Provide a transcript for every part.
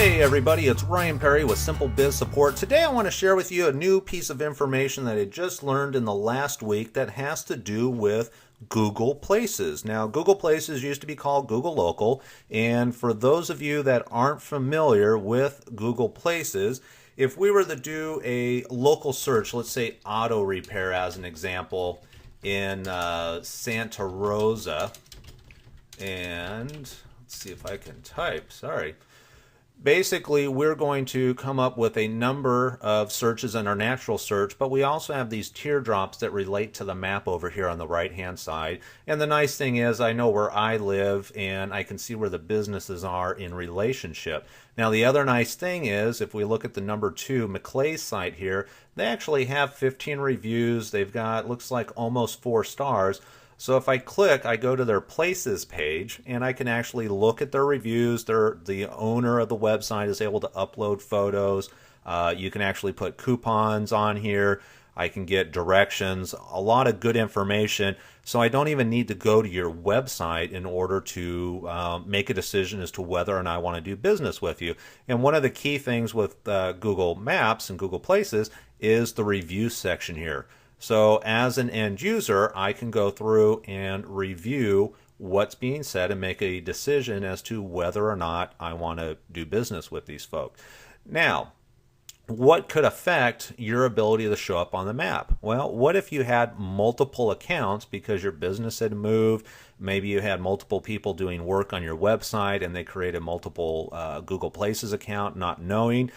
Hey everybody, it's Ryan Perry with Simple Biz Support. Today I want to share with you a new piece of information that I just learned in the last week that has to do with Google Places. Now, Google Places used to be called Google Local, and for those of you that aren't familiar with Google Places, if we were to do a local search, let's say auto repair as an example in Santa Rosa, and let's see if I can type, sorry. Basically, we're going to come up with a number of searches in our natural search, but we also have these teardrops that relate to the map over here on the right-hand side. And the nice thing is I know where I live and I can see where the businesses are in relationship. Now, the other nice thing is if we look at the number 2, McClay's site here, they actually have 15 reviews. They've got, looks like almost 4 stars. So if I click, I go to their Places page, and I can actually look at their reviews. The owner of the website is able to upload photos. You can actually put coupons on here. I can get directions, a lot of good information. So I don't even need to go to your website in order to make a decision as to whether or not I want to do business with you. And one of the key things with Google Maps and Google Places is the review section here. So as an end user, I can go through and review what's being said and make a decision as to whether or not I want to do business with these folks. Now, what could affect your ability to show up on the map? Well, what if you had multiple accounts because your business had moved? Maybe you had multiple people doing work on your website and they created multiple Google Places account not knowing.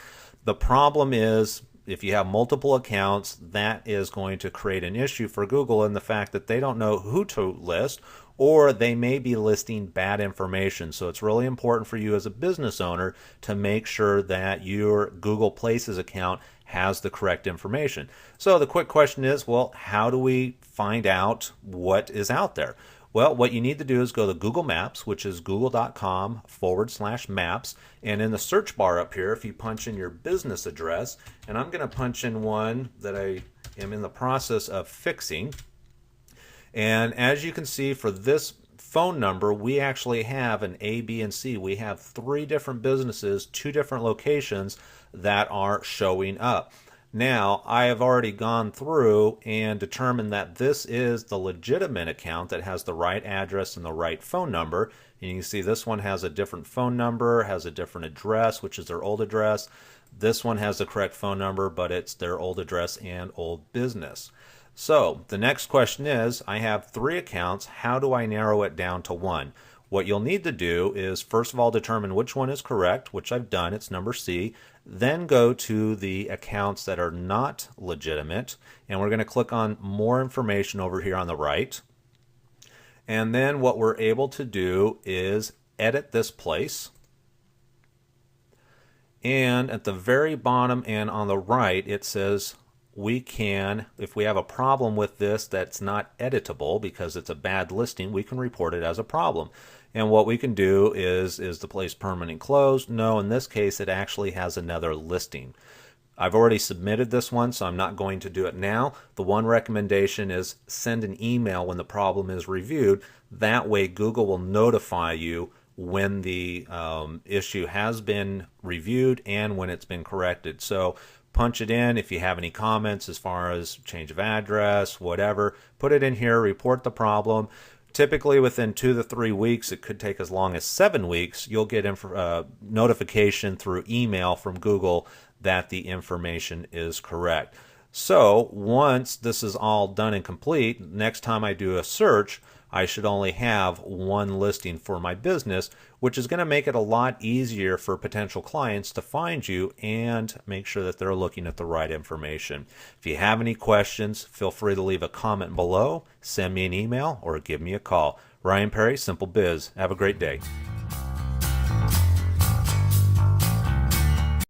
The problem is, if you have multiple accounts, that is going to create an issue for Google in the fact that they don't know who to list, or they may be listing bad information. So it's really important for you as a business owner to make sure that your Google Places account has the correct information. So the quick question is, well, how do we find out what is out there? Well, what you need to do is go to Google Maps, which is google.com/maps. And in the search bar up here, if you punch in your business address, and I'm going to punch in one that I am in the process of fixing. And as you can see, for this phone number, we actually have an A, B, and C. We have 3 different businesses, 2 different locations that are showing up. Now, I have already gone through and determined that this is the legitimate account that has the right address and the right phone number. And you can see this one has a different phone number, has a different address, which is their old address. This one has the correct phone number, but it's their old address and old business. So the next question is, I have 3 accounts. How do I narrow it down to 1? What you'll need to do is, first of all, determine which one is correct, which I've done. It's number C. Then go to the accounts that are not legitimate, and we're going to click on more information over here on the right. And then what we're able to do is edit this place. And at the very bottom and on the right, it says we can, if we have a problem with this that's not editable because it's a bad listing, we can report it as a problem. And what we can do is the place permanent closed? No, in this case, it actually has another listing. I've already submitted this one, so I'm not going to do it now. The one recommendation is send an email when the problem is reviewed. That way, Google will notify you when the issue has been reviewed and when it's been corrected. So punch it in. If you have any comments as far as change of address, whatever, put it in here, report the problem. Typically within 2 to 3 weeks, it could take as long as 7 weeks, you'll get notification through email from Google that the information is correct. So once this is all done and complete, next time I do a search, I should only have 1 listing for my business, which is going to make it a lot easier for potential clients to find you and make sure that they're looking at the right information. If you have any questions, feel free to leave a comment below, send me an email, or give me a call. Ryan Perry, Simple Biz. Have a great day.